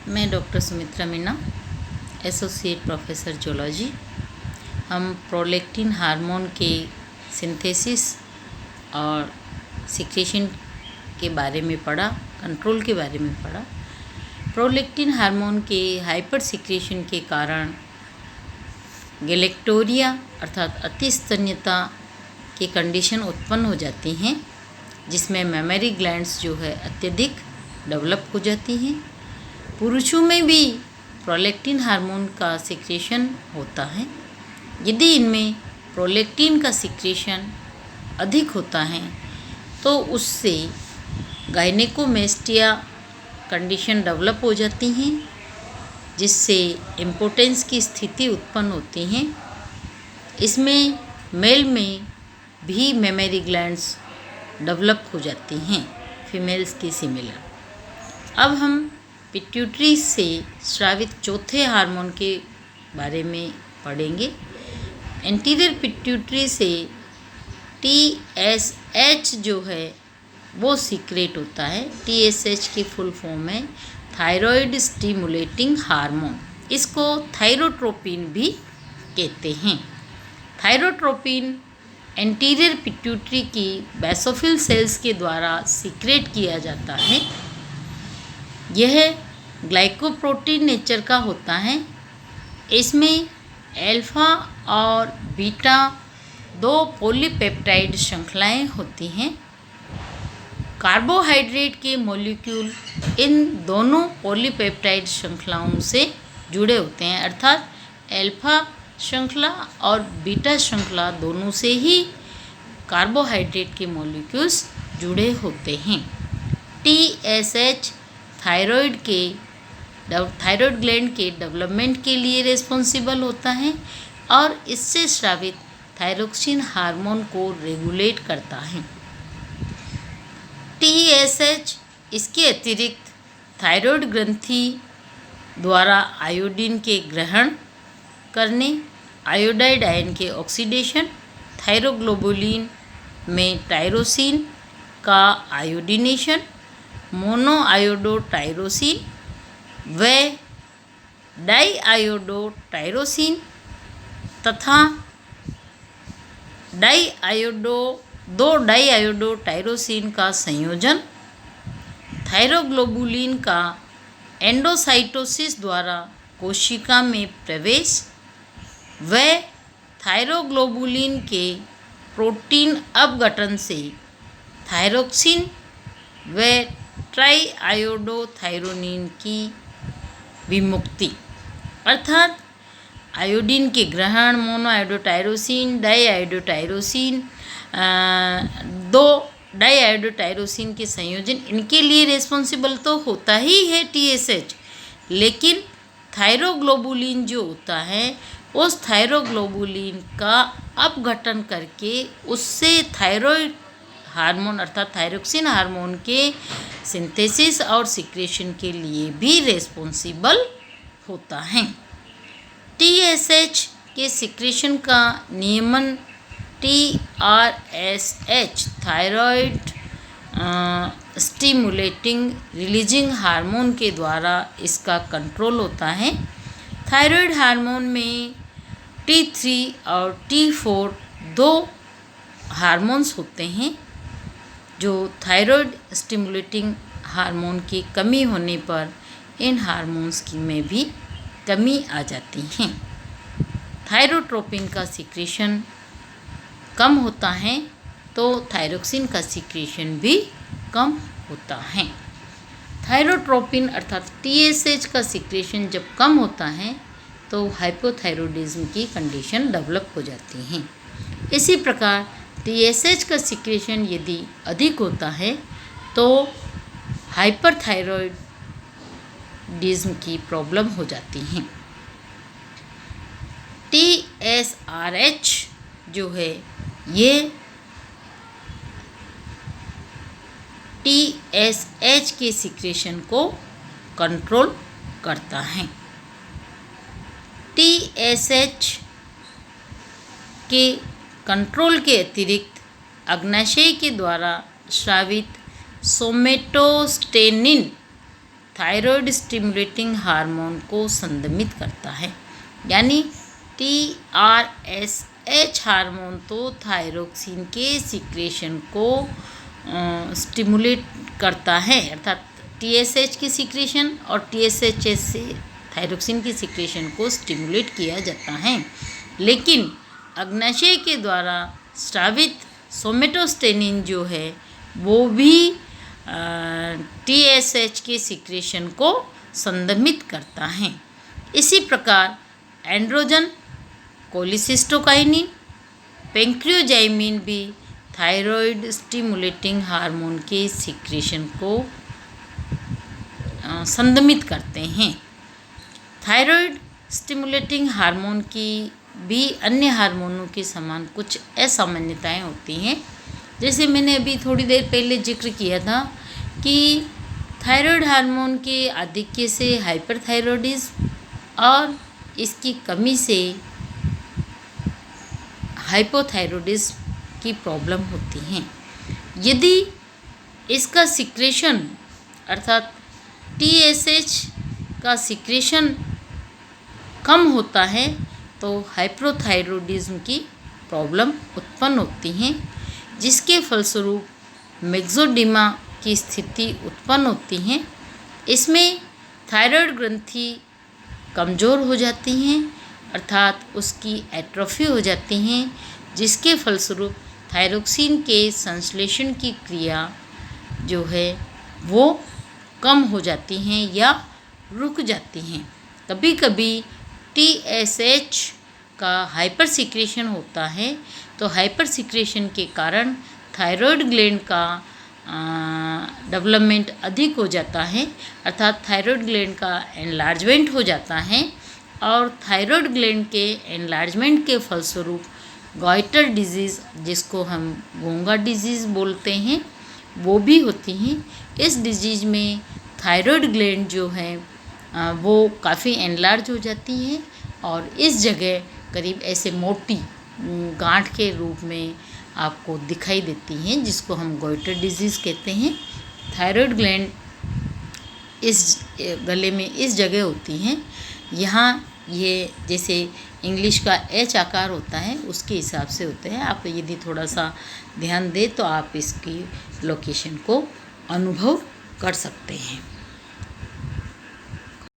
मैं doctor Sumitra Meena, associate professor zoology. हम prolactin hormone के सिंथेसिस और सिक्रेशन के बारे में पढ़ा, कंट्रोल के बारे में पढ़ा। प्रोलैक्टिन हार्मोन के हाइपर सिक्रेशन के कारण गैलेक्टोरिया अर्थात अतिस्तन्यता की कंडीशन उत्पन्न हो जाती हैं, जिसमें मेमरी ग्लैंड्स जो है अत्यधिक डेवलप हो जाती हैं। पुरुषों में भी प्रोलैक्टिन हार्मोन का सिक्रेशन होता है। यदि इनमें प्रोलैक्टिन का सिक्रेशन अधिक होता है तो उससे गायनेकोमेस्टिया कंडीशन डेवलप हो जाती हैं, जिससे इम्पोटेंस की स्थिति उत्पन्न होती हैं। इसमें मेल में भी मेमरी ग्लैंड्स डेवलप हो जाती हैं, फीमेल्स की सिमिलर। अब हम पिट्यूटरी से स्रावित चौथे हार्मोन के बारे में पढ़ेंगे। एंटीरियर पिट्यूटरी से TSH जो है वो सीक्रेट होता है। TSH की फुल फॉर्म है थायराइड स्टिमुलेटिंग हार्मोन। इसको थायरोट्रोपिन भी कहते हैं। थायरोट्रोपिन एंटीरियर पिट्यूटरी की बेसोफिल सेल्स के द्वारा सीक्रेट किया जाता है। यह ग्लाइकोप्रोटीन नेचर का होता है। इसमें अल्फा और बीटा दो पॉलीपेप्टाइड श्रृंखलाएं होती हैं। कार्बोहाइड्रेट के मॉलिक्यूल इन दोनों पॉलीपेप्टाइड श्रृंखलाओं से जुड़े होते हैं, अर्थात अल्फा श्रृंखला और बीटा श्रृंखला दोनों से ही कार्बोहाइड्रेट के मॉलिक्यूल्स जुड़े होते हैं। TSH थायराइड ग्लैंड के डेवलपमेंट के लिए रिस्पॉन्सिबल होता है और इससे स्रावित थायरोक्सिन हार्मोन को रेगुलेट करता है। TSH इसके अतिरिक्त थायराइड ग्रंथि द्वारा आयोडीन के ग्रहण करने, आयोडाइड आयन के ऑक्सीडेशन, थायरोग्लोबुलिन में टायरोसिन का आयोडीनेशन, मोनोआयोडोटायरोसिन व डाईआयोडोटायरोसिन तथा दो डाईआयोडोटायरोसिन का संयोजन, थायरोग्लोबुलिन का एंडोसाइटोसिस द्वारा कोशिका में प्रवेश व थायरोग्लोबुलिन के प्रोटीन अपघटन से थायरोक्सिन व ट्राईआयोडोथायरोनिन की विमुक्ति, अर्थात आयोडीन के ग्रहण, मोनोआयोडोटायरोसिन, डाईआयोडोटायरोसिन, दो डाईआयोडोटायरोसिन के संयोजन, इनके लिए रिस्पॉन्सिबल तो होता ही है TSH, लेकिन थायरोग्लोबुलिन जो होता है उस थायरोग्लोबुलिन का अपघटन करके उससे थायराइड हार्मोन अर्थात थायरोक्सिन हार्मोन के सिंथेसिस और सिक्रेशन के लिए भी रिस्पॉन्सिबल होता है। TSH के सिक्रेशन का नियमन TRSH thyroid stimulating releasing hormone के द्वारा इसका कंट्रोल होता है। थायराइड हार्मोन में T3 और T4 दो हार्मोन्स होते हैं जो थायराइड स्टिमुलेटिंग हार्मोन की कमी होने पर इन हार्मोन्स की में भी कमी आ जाती हैं। थायरोट्रोपिन का सिक्रेशन कम होता है तो थायरोक्सिन का सिक्रेशन भी कम होता है। थायरोट्रोपिन अर्थात TSH का सिक्रेशन जब कम होता है तो हाइपोथायरॉयडिज्म की कंडीशन डेवलप हो जाती है। इसी प्रकार TSH का सिक्रेशन यदि अधिक होता है तो हाइपरथायरॉयडिज्म की प्रॉब्लम हो जाती है। TSRH जो है ये TSH के सिक्रेशन को कंट्रोल करता है। TSH के कंट्रोल के अतिरिक्त अग्नाशय के द्वारा स्रावित सोमेटोस्टेनिन थायराइड स्टिमुलेटिंग हार्मोन को संदमित करता है। यानी TRSH हार्मोन तो थायरोक्सिन के सिक्रेशन को स्टिमुलेट करता है, अर्थात TSH की सिक्रेशन और TSH से थायरोक्सिन की सिक्रेशन को स्टिमुलेट किया जाता है। लेकिन अग्नाशय के द्वारा स्रावित सोमेटोस्टेनिन जो है वो भी TSH के सिक्रेशन को संदमित करता है। इसी प्रकार एंड्रोजन, कोलिसिस्टोकाइनिन, पेंक्रियोजाइमिन भी थायराइड स्टिमुलेटिंग हार्मोन के सिक्रेशन को संदमित करते हैं। थायराइड स्टिमुलेटिंग हार्मोन की भी अन्य हार्मोनों के समान कुछ असामान्यताएं होती हैं। जैसे मैंने अभी थोड़ी देर पहले जिक्र किया था कि थायराइड हार्मोन के आधिक्य से हाइपरथायरॉयडिज्म और इसकी कमी से हाइपोथायरॉयडिज्म की प्रॉब्लम होती हैं। यदि इसका सिक्रेशन अर्थात TSH का सिक्रेशन कम होता है तो हाइपोथायरॉयडिज्म की प्रॉब्लम उत्पन्न होती हैं, जिसके फलस्वरूप मेक्सोडिमा की स्थिति उत्पन्न होती है। इसमें थायराइड ग्रंथि कमज़ोर हो जाती हैं, अर्थात उसकी एट्रोफी हो जाती हैं, जिसके फलस्वरूप थायरोक्सिन के संश्लेषण की क्रिया जो है वो कम हो जाती हैं या रुक जाती हैं। कभी कभी TSH का हाइपर सिक्रेशन होता है, तो हाइपर सिक्रेशन के कारण थायराइड ग्लैंड का डेवलपमेंट अधिक हो जाता है, अर्थात थायराइड ग्लैंड का एनलार्जमेंट हो जाता है और थायराइड ग्लैंड के एनलार्जमेंट के फलस्वरूप गॉइटर डिजीज़, जिसको हम गोंगा डिजीज़ बोलते हैं, वो भी होती हैं। इस डिजीज़ में थायराइड ग्लैंड जो है वो काफ़ी एनलार्ज हो जाती है और इस जगह करीब ऐसे मोटी गांठ के रूप में आपको दिखाई देती हैं, जिसको हम गॉइटर डिजीज़ कहते हैं। थायराइड ग्लैंड इस गले में इस जगह होती हैं। यहाँ ये जैसे इंग्लिश का H आकार होता है उसके हिसाब से होते हैं। आप यदि थोड़ा सा ध्यान दें तो आप इसकी लोकेशन को अनुभव कर सकते हैं।